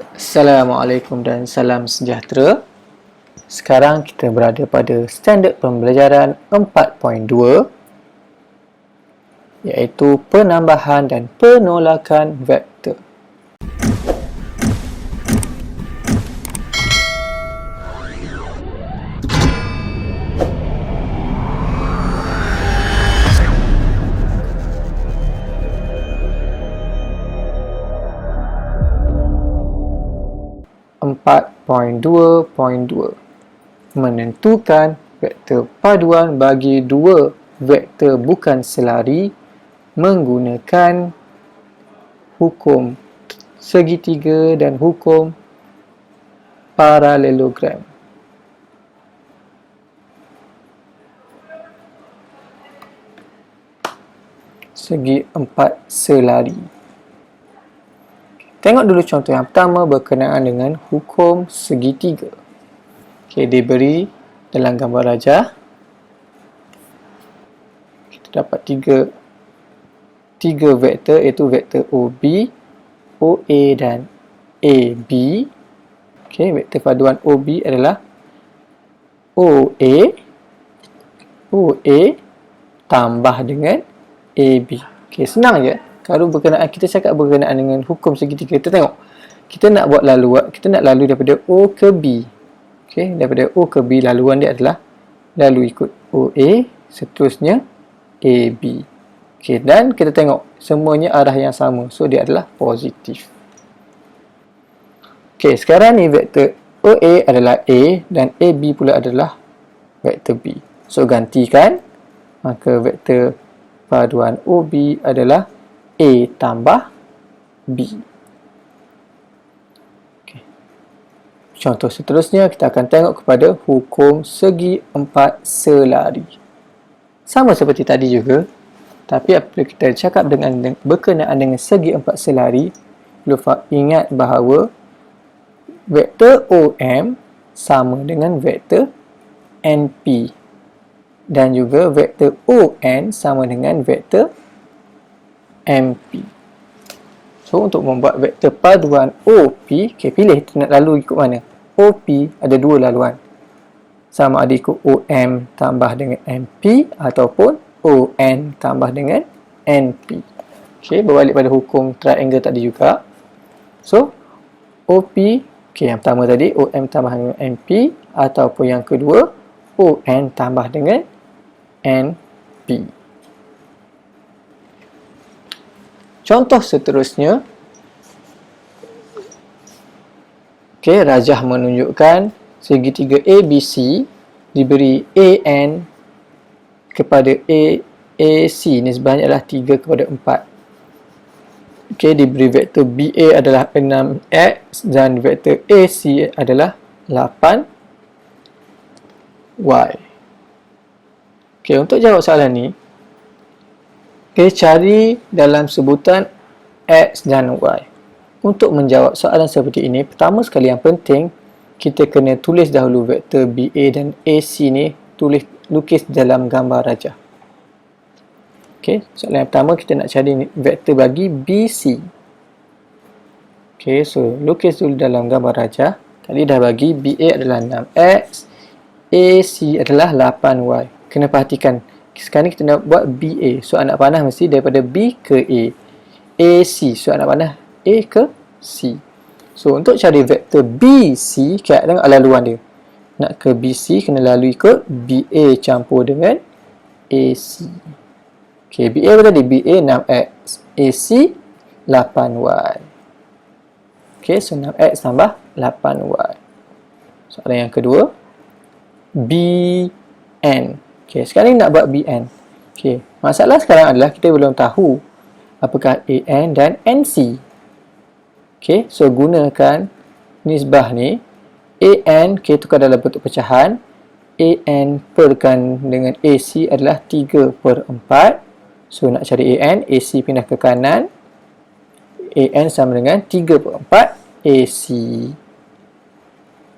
Assalamualaikum dan salam sejahtera. Sekarang kita berada pada standard pembelajaran 4.2 iaitu penambahan dan penolakan vektor. Menentukan vektor paduan bagi dua vektor bukan selari menggunakan hukum segitiga dan hukum paralelogram. Segi empat selari. Tengok dulu contoh yang pertama berkenaan dengan hukum segitiga. Okey, diberi dalam gambar rajah. Kita dapat tiga vektor iaitu vektor OB, OA dan AB. Okey, vektor paduan OB adalah OA tambah dengan AB. Okey, senang je. Kalau kita cakap berkenaan dengan hukum segitiga, kita tengok. Kita nak buat laluan, kita nak lalu daripada O ke B. Okey, daripada O ke B laluan dia adalah lalu ikut OA, seterusnya AB. Okey, dan kita tengok semuanya arah yang sama. So dia adalah positif. Okey, sekarang ni vektor OA adalah A dan AB pula adalah vektor B. So gantikan, maka vektor paduan OB adalah A tambah B. Okay. Contoh seterusnya, kita akan tengok kepada hukum segi empat selari. Sama seperti tadi juga, tapi apabila kita cakap berkenaan dengan segi empat selari, perlu ingat bahawa vektor OM sama dengan vektor NP dan juga vektor ON sama dengan vektor MP. So untuk membuat vektor paduan OP, okay, pilih kita nak lalu ikut mana. OP ada dua laluan, sama ada ikut OM tambah dengan MP ataupun ON tambah dengan NP. Okay, berbalik pada hukum triangle tadi juga. So OP, okay, yang pertama tadi OM tambah dengan MP, ataupun yang kedua ON tambah dengan NP. Contoh seterusnya, okay, rajah menunjukkan segitiga ABC diberi AN kepada AC, nisbahnya adalah 3 kepada 4. Okay, diberi vektor BA adalah 6X dan vektor AC adalah 8Y. Okay, untuk jawab soalan ni, okay, cari dalam sebutan X dan Y. Untuk menjawab soalan seperti ini, pertama sekali yang penting, kita kena tulis dahulu vektor BA dan AC ni, lukis dalam gambar rajah. Okay, soalan yang pertama kita nak cari vektor bagi BC. Okay, so lukis dulu dalam gambar rajah. Tadi dah bagi BA adalah 6X, AC adalah 8Y. Kena perhatikan, sekarang ni kita nak buat BA. So anak panah mesti daripada B ke A. AC. So anak panah A ke C. So untuk cari vektor BC, kita tengok laluan dia. Nak ke BC, kena lalu ikut BA campur dengan AC. Okay, BA apa tadi? BA 6X. AC 8Y. Okay, so 6X tambah 8Y. Soalan yang kedua, BN. Okay, sekarang ni nak buat BN. Okay, masalah sekarang adalah kita belum tahu apakah AN dan NC. Okay, so gunakan nisbah ni. AN, okay, tukar dalam bentuk pecahan. AN perkan dengan AC adalah 3 per 4. So nak cari AN, AC pindah ke kanan. AN sama dengan 3 per 4 AC.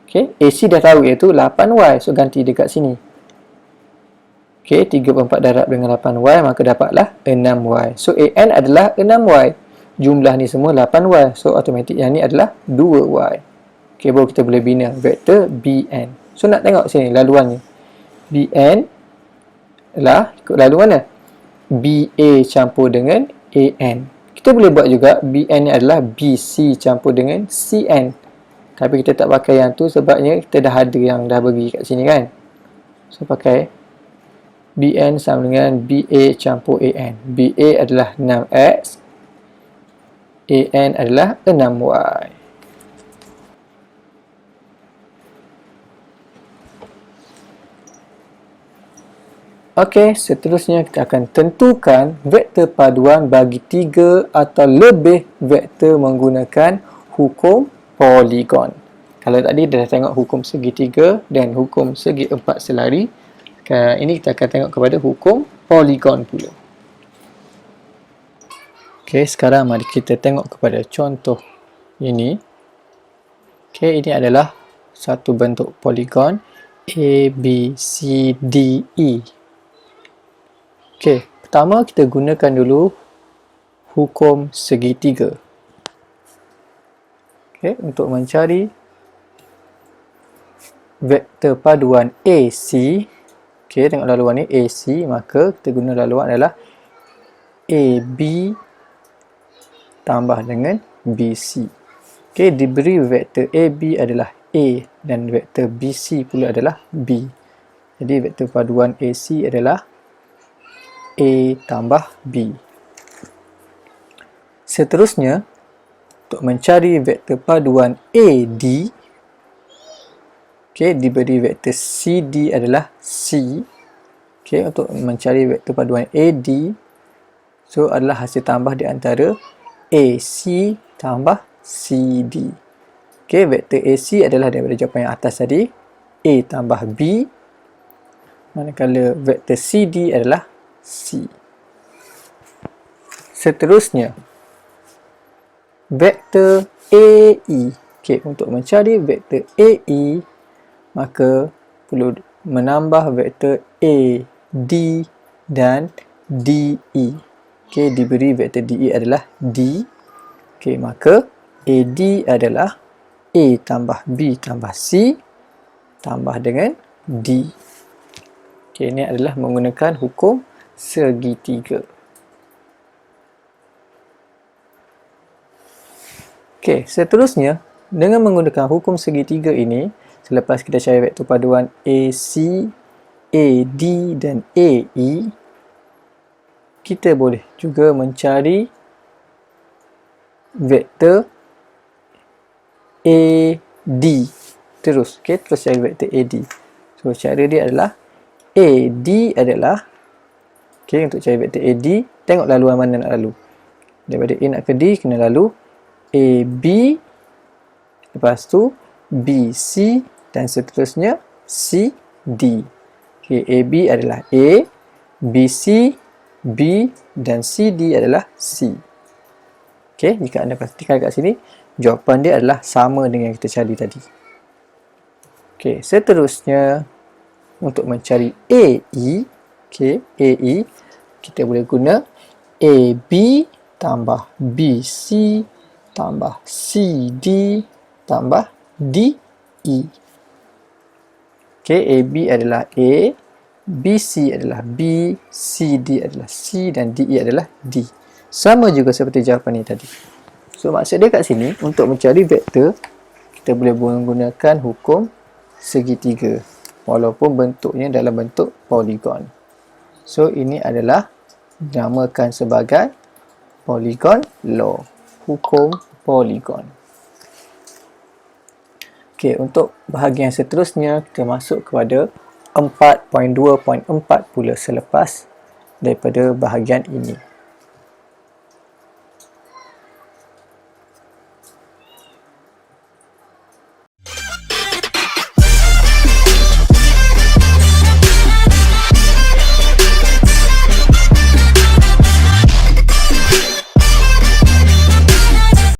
Okay, AC dah tahu iaitu 8Y. So ganti dekat sini. Okey, 3/4 darab dengan 8Y, maka dapatlah 6Y. So, AN adalah 6Y. jumlah ni semua 8y. So automatik yang ni adalah 2y. Okey, baru kita boleh bina vektor Bn. So nak tengok sini laluannya. Bn adalah ikut laluan mana? BA campur dengan AN. Kita boleh buat juga Bn ni adalah BC campur dengan Cn. Tapi kita tak pakai yang tu sebabnya kita dah ada yang dah bagi kat sini kan. So pakai Bn sama dengan BA campur AN. BA adalah 6x, AN adalah 6y. Okey, seterusnya kita akan tentukan vektor paduan bagi 3 atau lebih vektor menggunakan hukum poligon. Kalau tadi dah tengok hukum segitiga dan hukum segi empat selari, ini kita akan tengok kepada hukum poligon pula. Okey, sekarang mari kita tengok kepada contoh ini. Okey, ini adalah satu bentuk poligon A, B, C, D, E. Okey, pertama kita gunakan dulu hukum segitiga. Okey, untuk mencari vektor paduan AC, okey, tengok laluan ni AC, maka kita guna laluan adalah AB tambah dengan BC. Okey, diberi vektor AB adalah A dan vektor BC pula adalah B. Jadi vektor paduan AC adalah A tambah B. Seterusnya, untuk mencari vektor paduan AD, okey, diberi vektor CD adalah C. Okey, untuk mencari vektor paduan AD, so adalah hasil tambah di antara AC tambah CD. Okey, vektor AC adalah daripada jawapan yang atas tadi, A tambah B. Manakala vektor CD adalah C. Seterusnya, vektor AE. Okey, untuk mencari vektor AE, maka perlu menambah vektor AD dan DE. Okey, diberi vektor DE adalah D. Okey, maka AD adalah A tambah B tambah C tambah dengan D. Okey, ini adalah menggunakan hukum segitiga. Okey, seterusnya dengan menggunakan hukum segitiga ini, selepas kita cari vektor paduan AC, AD dan AE, kita boleh juga mencari vektor AD. Terus cari vektor AD. So cara dia adalah AD adalah, okey, untuk cari vektor AD, tengok laluan mana nak lalu. Daripada A nak ke D, kena lalu AB, lepas tu BC dan seterusnya CD. Okey, AB adalah A, BC, B dan CD adalah C. Okey, jika anda perhatikan kat sini, jawapan dia adalah sama dengan yang kita cari tadi. Okey, seterusnya untuk mencari AE, okey, AE kita boleh guna AB tambah BC tambah CD tambah DE. Okey, AB adalah A, BC adalah B, CD adalah C dan DE adalah D. Sama juga seperti jawapan ni tadi. So maksud dia kat sini, untuk mencari vektor, kita boleh menggunakan hukum segitiga walaupun bentuknya dalam bentuk poligon. So ini adalah dinamakan sebagai polygon law, hukum poligon. Okey, untuk bahagian seterusnya kita masuk kepada 4.2.4 pula selepas daripada bahagian ini.